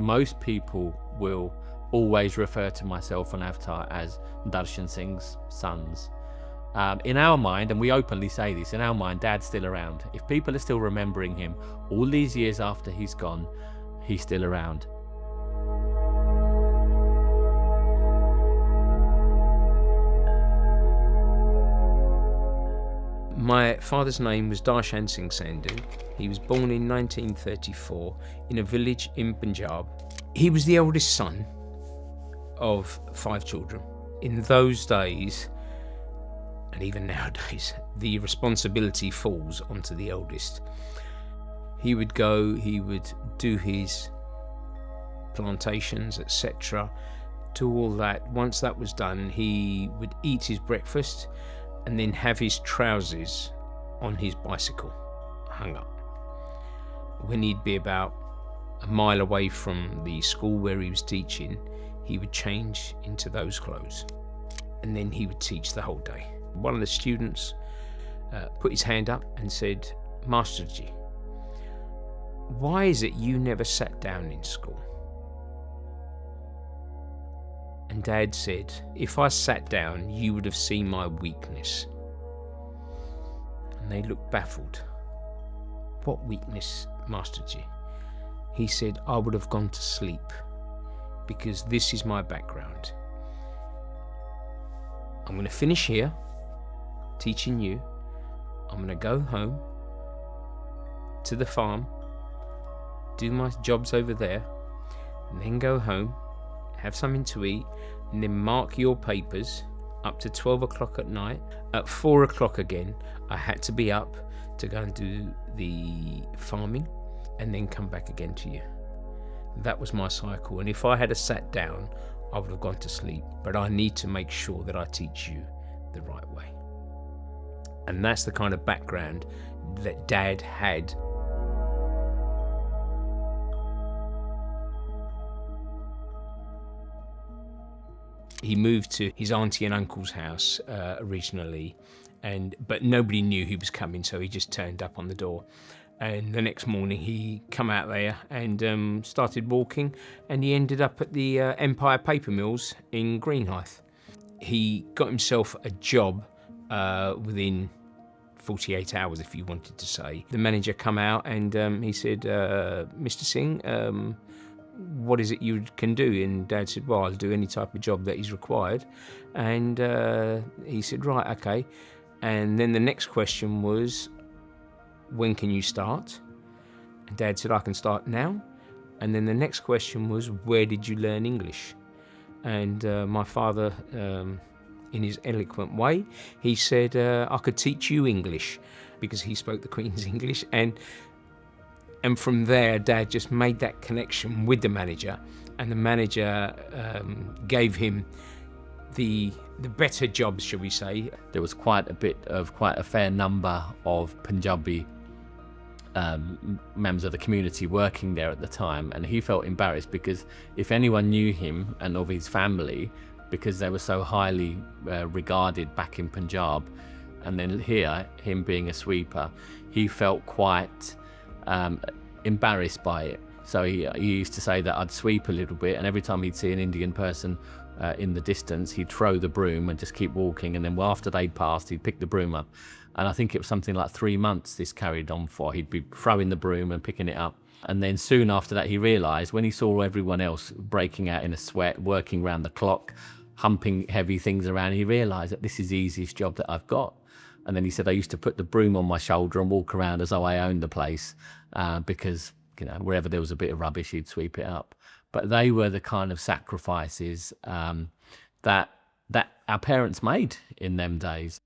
most people will always refer to myself and Avtar as Darshan Singh's sons. In our mind, and we openly say this, in our mind, Dad's still around. If people are still remembering him all these years after he's gone, he's still around. My father's name was Darshan Singh Sandhu. He was born in 1934 in a village in Punjab. He was the eldest son of 5 children. In those days, and even nowadays, the responsibility falls onto the eldest. He would do his plantations, etc., do all that. Once that was done, he would eat his breakfast and then have his trousers on his bicycle hung up. When he'd be about a mile away from the school where he was teaching, he would change into those clothes, and then he would teach the whole day. One of the students put his hand up and said, "Masterji, why is it you never sat down in school?" And Dad said, "If I sat down, you would have seen my weakness." And they looked baffled. "What weakness, Masterji?" He said, "I would have gone to sleep, because this is my background. I'm going to finish here, teaching you. I'm going to go home to the farm, do my jobs over there, and then go home, have something to eat, and then mark your papers up to 12 o'clock at night. At 4 o'clock again, I had to be up to go and do the farming, and then come back again to you. That was my cycle, and if I had sat down, I would have gone to sleep, but I need to make sure that I teach you the right way." And that's the kind of background that Dad had. He moved to his auntie and uncle's house originally, but nobody knew he was coming, so he just turned up on the door. And the next morning he come out there and started walking, and he ended up at the Empire Paper Mills in Greenhithe. He got himself a job within 48 hours, if you wanted to say. The manager come out and he said, "Mr. Singh, what is it you can do?" And Dad said, "Well, I'll do any type of job that is required." And he said, "Right, okay." And then the next question was, "When can you start?" And Dad said, "I can start now." And then the next question was, "Where did you learn English?" And my father, in his eloquent way, he said, "I could teach you English," because he spoke the Queen's English. And from there, Dad just made that connection with the manager, and the manager gave him the better jobs, shall we say. There was quite a fair number of Punjabi members of the community working there at the time, and he felt embarrassed because if anyone knew him and of his family, because they were so highly regarded back in Punjab, and then here, him being a sweeper, he felt quite embarrassed by it. So he used to say that I'd sweep a little bit, and every time he'd see an Indian person in the distance, he'd throw the broom and just keep walking, and then after they'd passed, he'd pick the broom up. And I think it was something like 3 months this carried on for. He'd be throwing the broom and picking it up. And then soon after that, he realised, when he saw everyone else breaking out in a sweat, working round the clock, humping heavy things around, he realised that this is the easiest job that I've got. And then he said, I used to put the broom on my shoulder and walk around as though I owned the place, because, you know, wherever there was a bit of rubbish, he'd sweep it up. But they were the kind of sacrifices that our parents made in them days.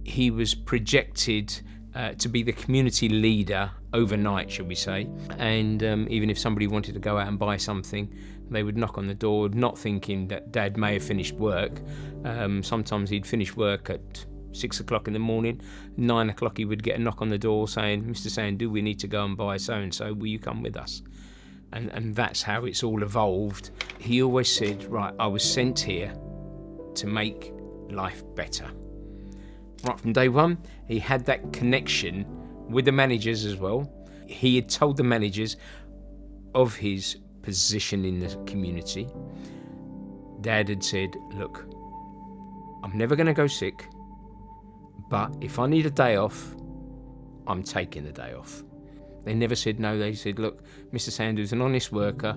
He was projected to be the community leader overnight, shall we say. And even if somebody wanted to go out and buy something, they would knock on the door, not thinking that Dad may have finished work. Sometimes he'd finish work at 6 o'clock in the morning. 9 o'clock he would get a knock on the door saying, "Mr. Sandhu, we need to go and buy so-and-so, will you come with us?" And that's how it's all evolved. He always said, right, I was sent here to make life better. Right from day one, he had that connection with the managers as well. He had told the managers of his position in the community. Dad had said, look, I'm never going to go sick, but if I need a day off, I'm taking the day off. They never said no. They said, look, Mr. Sandhu's an honest worker.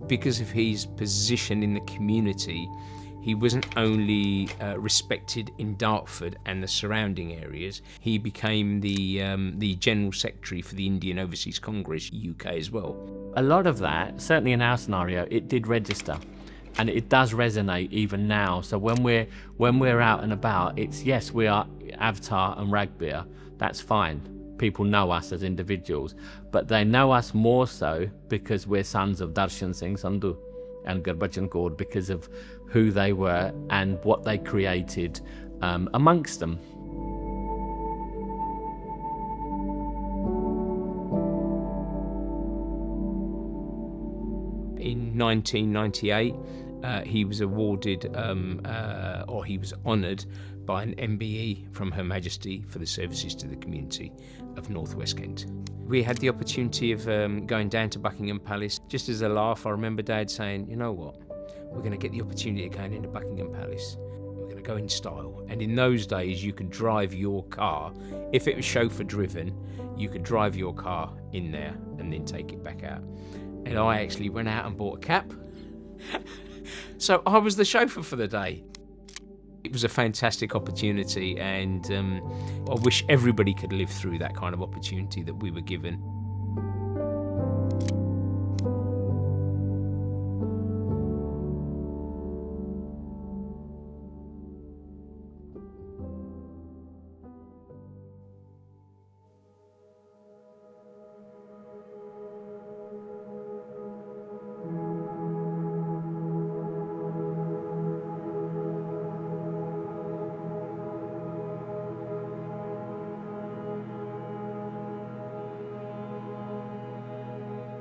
Because of his position in the community, he wasn't only respected in Dartford and the surrounding areas, he became the General Secretary for the Indian Overseas Congress, UK as well. A lot of that, certainly in our scenario, it did register. And it does resonate even now. So when we're out and about, it's, yes, we are Avtar and Raghbir. That's fine. People know us as individuals, but they know us more so because we're sons of Darshan Singh Sandhu and Gurbachan Kaur, because of who they were and what they created amongst them. In 1998, he was awarded, or he was honoured by an MBE from Her Majesty for the services to the community of North West Kent. We had the opportunity of going down to Buckingham Palace. Just as a laugh, I remember Dad saying, you know what, we're going to get the opportunity of going into Buckingham Palace. We're going to go in style. And in those days, you could drive your car. If it was chauffeur driven, you could drive your car in there and then take it back out. And I actually went out and bought a cap. So I was the chauffeur for the day. It was a fantastic opportunity, and I wish everybody could live through that kind of opportunity that we were given.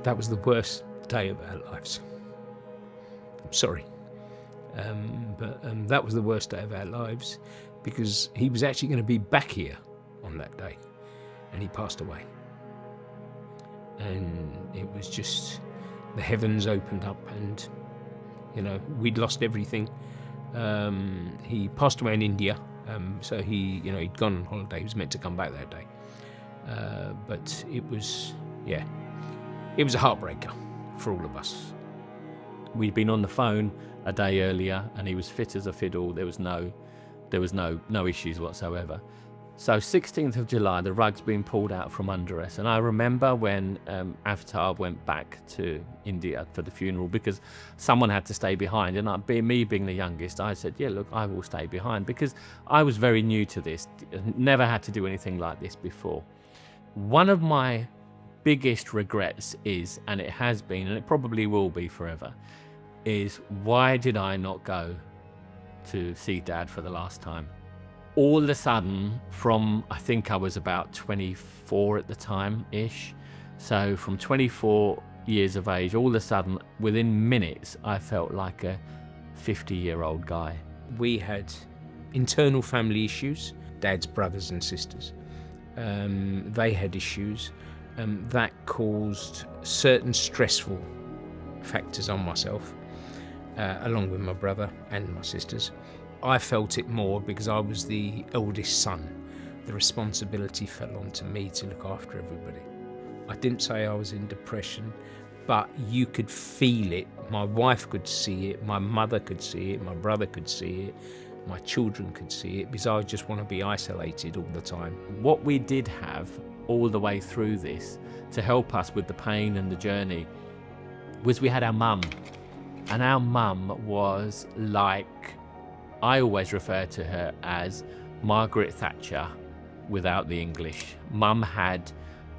That was the worst day of our lives. I'm sorry. But that was the worst day of our lives, because he was actually going to be back here on that day, and he passed away. And it was just, the heavens opened up, and, you know, we'd lost everything. He passed away in India, so he'd gone on holiday. He was meant to come back that day. But it was, it was a heartbreaker for all of us. We'd been on the phone a day earlier, and he was fit as a fiddle. There was no issues whatsoever. So 16th of July, the rug's been pulled out from under us. And I remember when Avtar went back to India for the funeral, because someone had to stay behind. And me being the youngest, I said, yeah, look, I will stay behind, because I was very new to this, never had to do anything like this before. One of my biggest regrets is, and it has been, and it probably will be forever, is why did I not go to see Dad for the last time? All of a sudden, from, I think I was about 24 at the time-ish, so from 24 years of age, all of a sudden, within minutes, I felt like a 50-year-old guy. We had internal family issues, Dad's brothers and sisters. They had issues. That caused certain stressful factors on myself, along with my brother and my sisters. I felt it more because I was the eldest son. The responsibility fell onto me to look after everybody. I didn't say I was in depression, but you could feel it. My wife could see it, my mother could see it, my brother could see it, my children could see it, because I just want to be isolated all the time. What we did have all the way through this to help us with the pain and the journey was we had our mum. And our mum was like, I always refer to her as Margaret Thatcher without the English. Mum had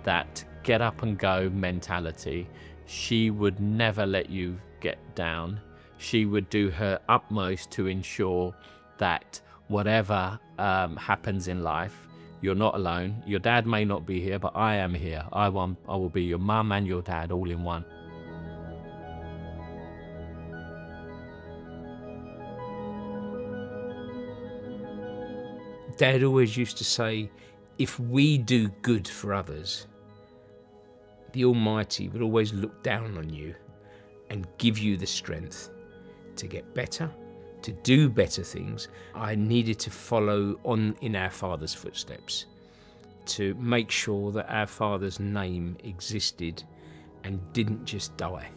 that get up and go mentality. She would never let you get down. She would do her utmost to ensure that whatever happens in life, you're not alone. Your dad may not be here, but I am here. I will be your mum and your dad all in one. Dad always used to say, if we do good for others, the Almighty will always look down on you and give you the strength to get better, to do better things. I needed to follow on in our Father's footsteps, to make sure that our Father's name existed and didn't just die.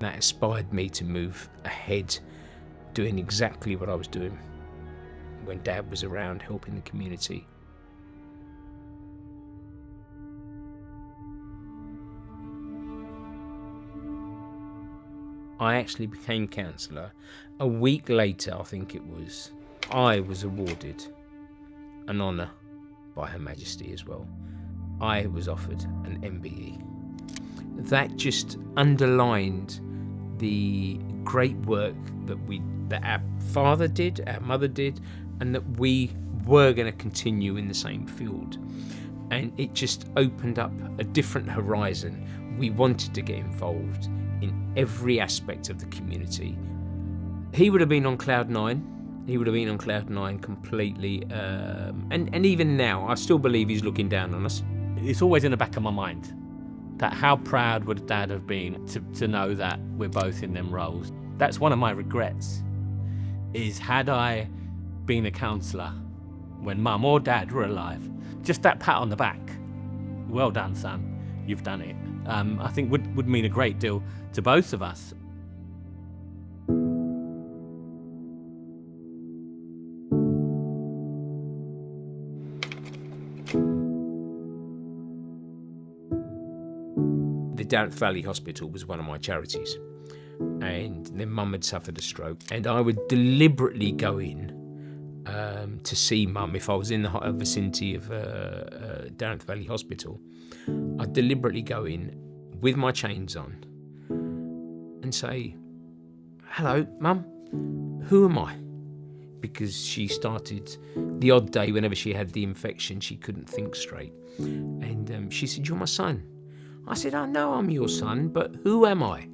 That inspired me to move ahead, doing exactly what I was doing when Dad was around, helping the community. I actually became councillor. A week later, I think it was, I was awarded an honour by Her Majesty as well. I was offered an MBE. That just underlined the great work that our father did, our mother did, and that we were going to continue in the same field. And it just opened up a different horizon. We wanted to get involved in every aspect of the community. He would have been on cloud nine. He would have been on cloud nine completely. And even now, I still believe he's looking down on us. It's always in the back of my mind that how proud would Dad have been to know that we're both in them roles. That's one of my regrets, is had I been a councillor when Mum or Dad were alive, just that pat on the back. Well done, son, you've done it. I think would mean a great deal to both of us. The Dartford Valley Hospital was one of my charities, and then Mum had suffered a stroke, and I would deliberately go in to see Mum if I was in the vicinity of Dartford Valley Hospital. I'd deliberately go in with my chains on and say, "Hello, Mum, who am I?" Because she started, the odd day whenever she had the infection, she couldn't think straight. And she said, "You're my son." I said, "I know I'm your son, but who am I?"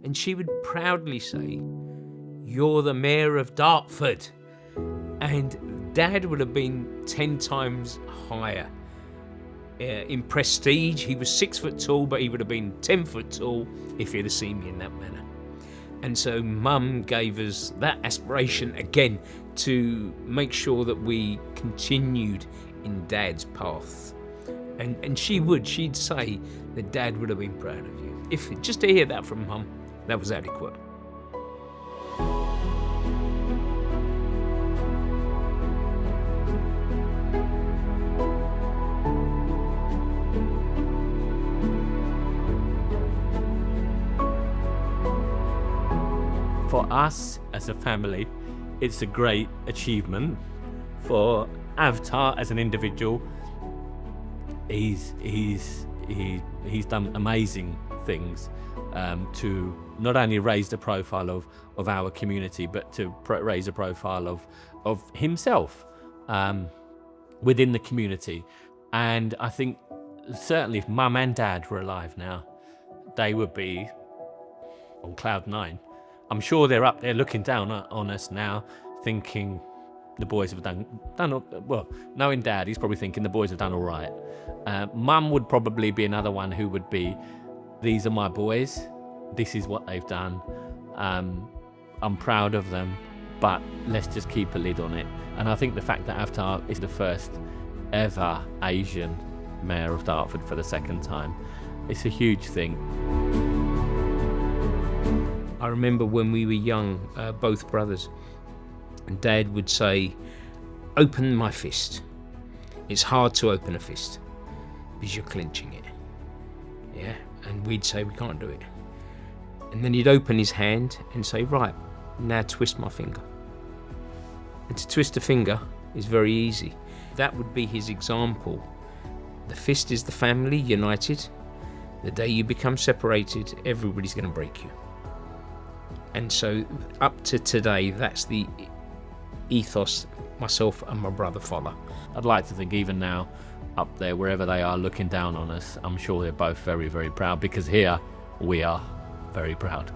And she would proudly say, "You're the Mayor of Dartford." And Dad would have been 10 times higher in prestige. He was 6 foot tall, but he would have been 10 foot tall if he'd have seen me in that manner. And so Mum gave us that aspiration again to make sure that we continued in Dad's path. And she'd say that Dad would have been proud of you. If just to hear that from Mum, that was adequate. For us as a family, it's a great achievement. For Avtar as an individual, he's done amazing things to not only raise the profile of our community, but to raise the profile of himself within the community. And I think certainly if Mum and Dad were alive now, they would be on cloud nine. I'm sure they're up there looking down on us now, thinking the boys have done well. Knowing Dad, he's probably thinking the boys have done all right. Mum would probably be another one who would be, these are my boys, this is what they've done. I'm proud of them, but let's just keep a lid on it. And I think the fact that Avtar is the first ever Asian Mayor of Dartford for the second time, it's a huge thing. I remember when we were young, both brothers, and Dad would say, "Open my fist." It's hard to open a fist because you're clenching it. Yeah, and we'd say, "We can't do it." And then he'd open his hand and say, "Right, now twist my finger." And to twist a finger is very easy. That would be his example. The fist is the family united. The day you become separated, everybody's going to break you. And so up to today, that's the ethos myself and my brother follow. I'd like to think even now, up there, wherever they are looking down on us, I'm sure they're both very, very proud, because here we are very proud.